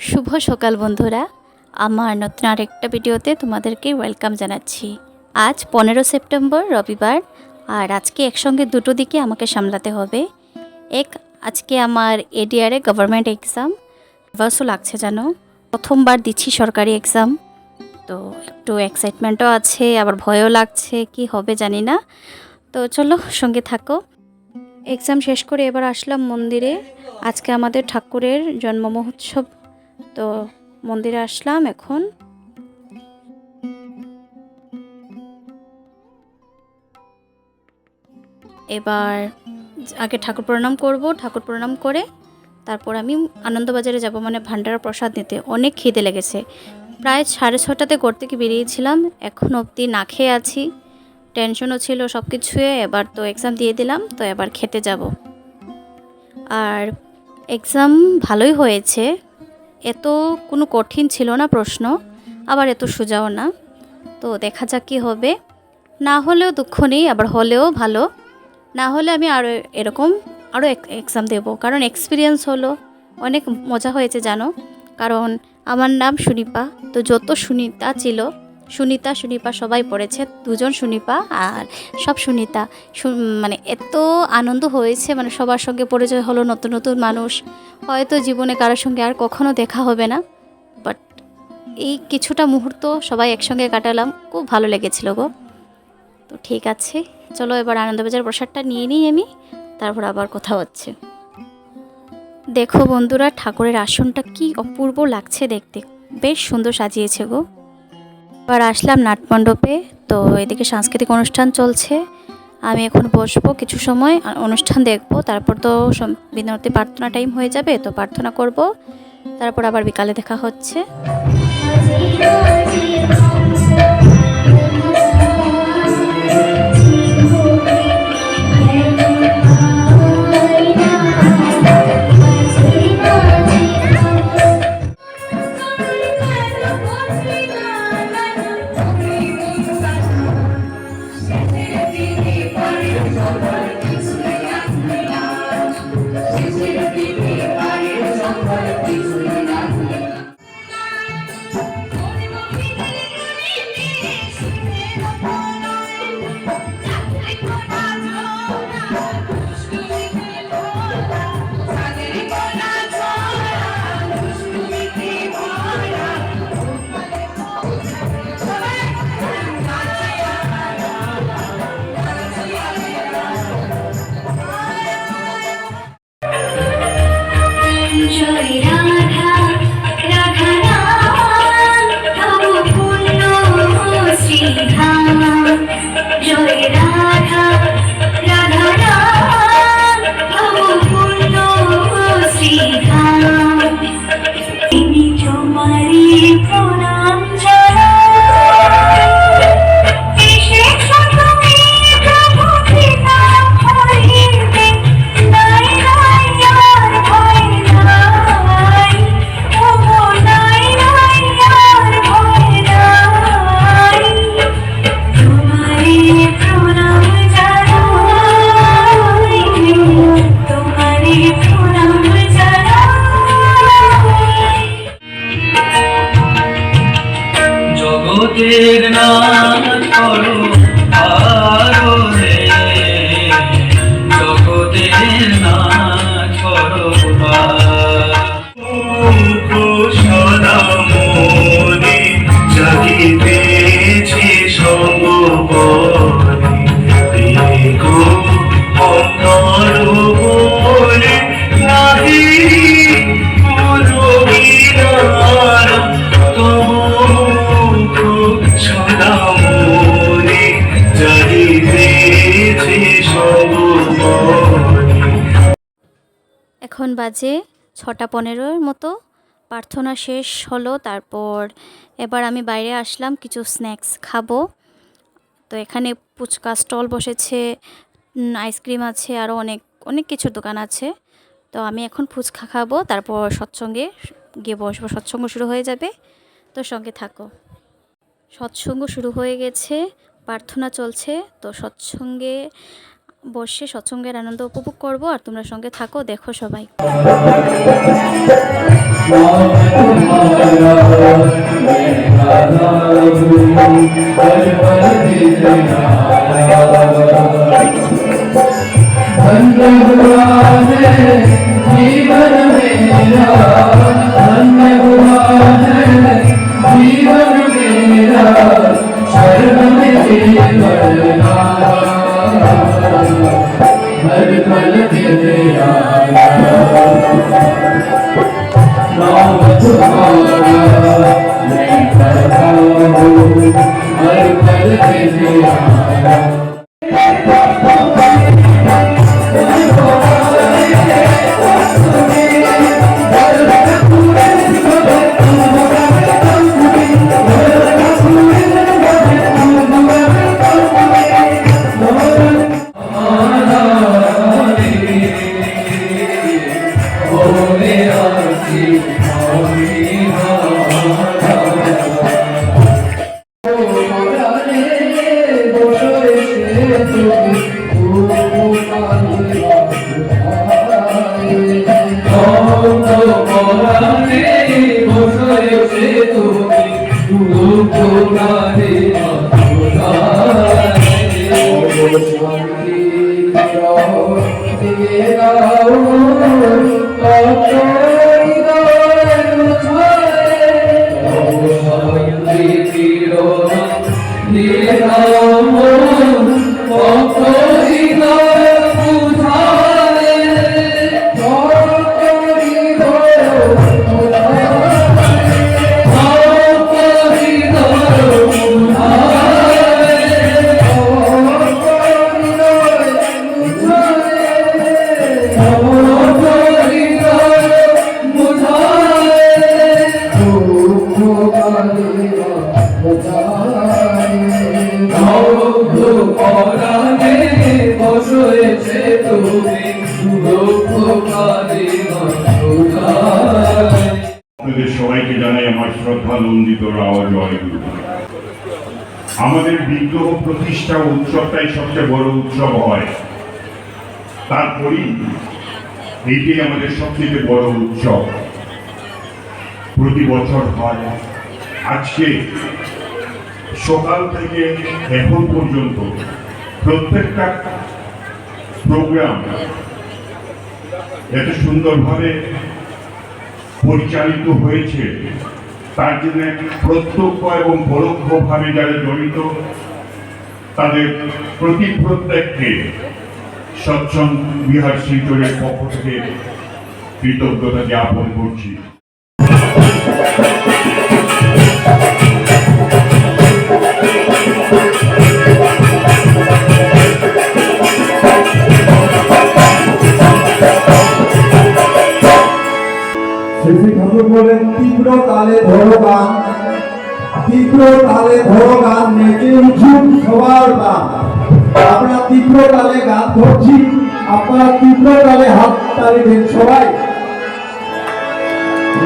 শুভ সকাল বন্ধুরা, আমার নতুন আরেকটা ভিডিওতে তোমাদেরকে ওয়েলকাম জানাচ্ছি। আজ 15 সেপ্টেম্বর রবিবার, আর আজকে একসঙ্গে দুটো দিকে আমাকে সামলাতে হবে। আজকে আমার এডিআরে গভর্নমেন্ট এক্সাম, নার্ভাসও লাগছে জানো, প্রথমবার দিচ্ছি সরকারি এক্সাম, তো একটু এক্সাইটমেন্টও আছে, আবার ভয়ও লাগছে, কি হবে জানি না। তো চলো সঙ্গে থাকো। এক্সাম শেষ করে এবার আসলাম মন্দিরে। আজকে আমাদের ঠাকুরের জন্ম মহোৎসব, তো মন্দিরে আসলাম এখন। এবার আগে ঠাকুর প্রণাম করব, ঠাকুর প্রণাম করে তারপর আমি আনন্দবাজারে যাব, মানে ভান্ডারা প্রসাদ নিতে। অনেক খিদে লেগেছে, প্রায় 6:30টাতে ঘর থেকে বেরিয়েছিলাম, এখন অবধি না খেয়ে আছি। টেনশনও ছিল সব কিছুয়ে। এবার তো এক্সাম দিয়ে দিলাম, তো এবার খেতে যাব। আর এক্সাম ভালোই হয়েছে, এত কোনো কঠিন ছিল না প্রশ্ন, আবার এত সোজাও না। তো দেখা যাক কী হবে। না হলেও দুঃখ নেই, আবার হলেও ভালো। না হলে আমি আরও এক্সাম দেব, কারণ এক্সপিরিয়েন্স হলো। অনেক মজা হয়েছে জানো, কারণ আমার নাম সুনিপা, তো যত সুনিতা ছিল, সুনিপা সবাই পড়েছে, দুজন সুনিপা আর সব সুনিতা। মানে এত আনন্দ হয়েছে, মানে সবার সঙ্গে পরিচয় হলো, নতুন নতুন মানুষ। হয়তো জীবনে কারোর সঙ্গে আর কখনো দেখা হবে না, বাট এই কিছুটা মুহূর্ত সবাই একসঙ্গে কাটালাম, খুব ভালো লেগেছিল গো। তো ঠিক আছে, চলো এবার আনন্দবাজার প্রসাদটা নিয়ে নিই আমি, তারপর আবার কথা হচ্ছে। দেখো বন্ধুরা, ঠাকুরের আসনটা কি অপূর্ব লাগছে দেখতে, বেশ সুন্দর সাজিয়েছে গো। এবার আসলাম নাটমণ্ডপে, তো এদিকে সাংস্কৃতিক অনুষ্ঠান চলছে। আমি এখন বসবো, কিছু সময় অনুষ্ঠান দেখবো, তারপর তো বিনতি প্রার্থনা টাইম হয়ে যাবে, তো প্রার্থনা করব, তারপর আবার বিকালে দেখা হচ্ছে। জগতের নাম করো আরো রে, জগতের নাম করো সদা মনে জাগিতেছে সঙ্গপনে, দেখো অন্তর বলে নাহি গুরু বিদার সদা মনে জাগিতেছে সঙ্গপনে। এখন বাজে 6:15 মতো, প্রার্থনা শেষ হলো, তারপর এবার আমি বাইরে আসলাম কিছু স্ন্যাক্স খাবো। তো এখানে ফুচকা স্টল বসেছে, আইসক্রিম আছে, আরও অনেক অনেক কিছুর দোকান আছে। তো আমি এখন ফুচকা খাবো, তারপর সৎসঙ্গে গিয়ে বসবো, সৎসঙ্গ শুরু হয়ে যাবে, তো সঙ্গে থাকো। সৎসঙ্গ শুরু হয়ে গেছে, প্রার্থনা চলছে, তো সৎসঙ্গে বসে সৎসঙ্গের আনন্দ উপভোগ করব, আর তোমরা সঙ্গে থাকো, দেখো সবাই। पल पल धन्य हुआ है जीवन मेरा, धन्य हुआ है जीवन मेरा, शरण में जीवना हर पल तेरा नाम तुम्हारा मैं करता हूँ, हर पल तेरा আপনাদের সবাইকে জানাই আমার শ্রদ্ধা নন্দিত রাওয়া জয়গুরু। আমাদের বিগ্রহ প্রতিষ্ঠা উৎসবটাই সবচেয়ে বড় উৎসব হয়, তারপরেই এইটাই আমাদের সবচেয়ে বড় উৎসব প্রতি বছর হয়। আজকে সকাল থেকে এখন পর্যন্ত প্রত্যেকটা প্রোগ্রাম এত সুন্দরভাবে পরিচালিত হয়েছে, তার জন্য প্রত্যক্ষ এবং পরোক্ষভাবে যারা জড়িত তাদের প্রত্যেককে সৎসঙ্গ বিহার শিলচরের পক্ষ থেকে কৃতজ্ঞতা জ্ঞাপন করছি। শ্রী ঠাকুর বলেন, তীব্র তালে ধরো গান, তীব্র তালে ধরো গান, নেচে উঠুন সবার গান। আমরা তীব্র তালে গান ধরছি, আপনারা তীব্র তালে হাত তালিবেন সবাই।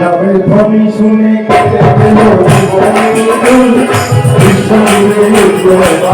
নামের ধ্বনি শুনে কেটে গেল জীবন, বিশ্বজুড়ে উঠল বাবা।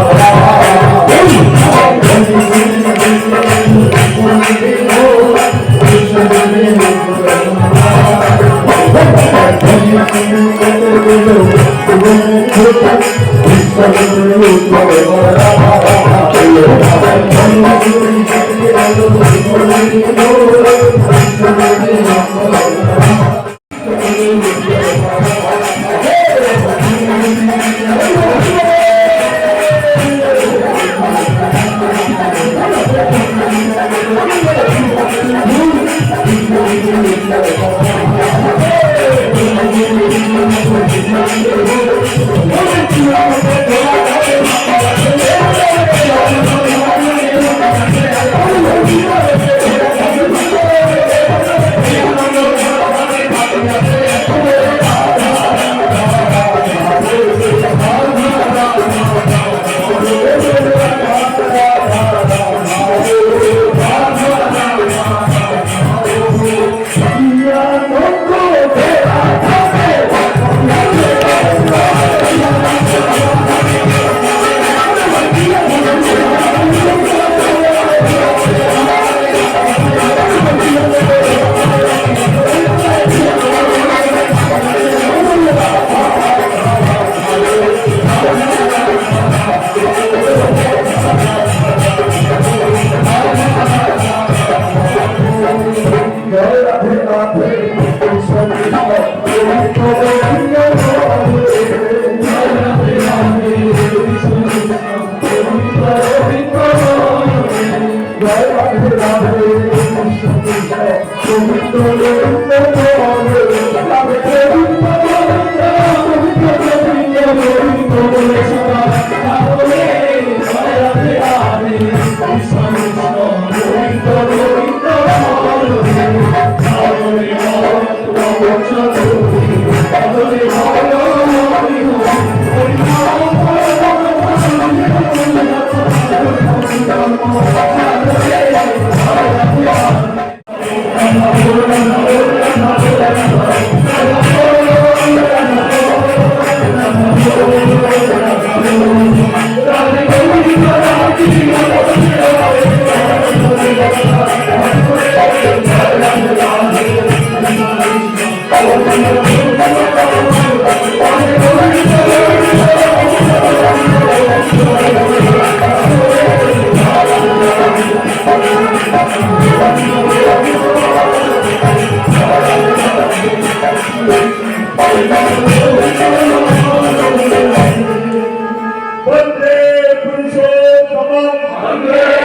বন্দে পুরুষোত্তম বন্দে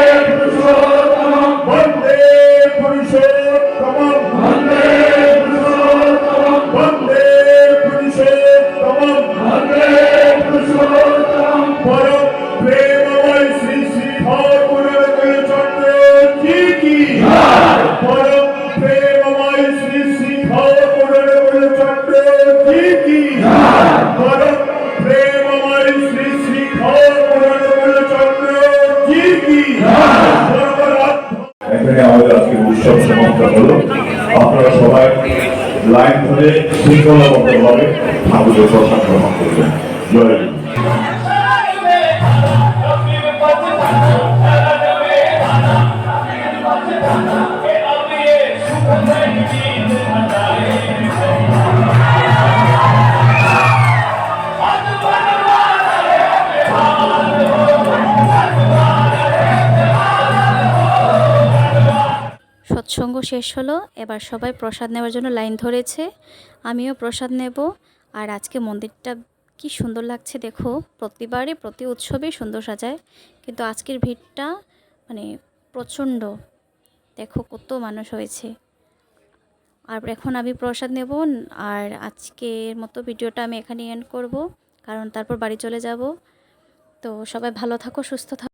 পুরুষোত্তম বন্দে পুরুষোত্তম বন্দে পুরুষোত্তম বন্দে পুরুষোত্তম বন্দে পুরুষোত্তম পরম প্রেমময় শ্রী শ্রী ঠাকুরের চন্দ্র কি পরম প্রেমময় শ্রী শ্রী ঠাকুরের চন্দ্র কি পরম প্রেমময় শ্রী শ্রী ঠাকুরের চন্দ্র কি এখানে আমাদের আজকে উৎসব সমাপ্ত হলো। আপনারা সবাই লাইন ধরে শৃঙ্খলাবদ্ধভাবে ঠাকুরের প্রসাদ গ্রহণ করবেন। জয় হিন্দ। সৎসঙ্গ শেষ হলো, এবার সবাই প্রসাদ নেওয়ার জন্য লাইন ধরেছে। আমিও প্রসাদ নেব। আর আজকে মন্দিরটা কি সুন্দর লাগছে দেখো। প্রতিবারই প্রতি উৎসবেই সুন্দর সাজায়, কিন্তু আজকের ভিড়টা মানে প্রচণ্ড। দেখো কত মানুষ হয়েছে। আর এখন আমি প্রসাদ নেব। আর আজকের মতো ভিডিওটা আমি এখানে এন্ড করব, কারণ তারপর বাড়ি চলে যাব। তো সবাই ভালো থাকো, সুস্থ থাকো।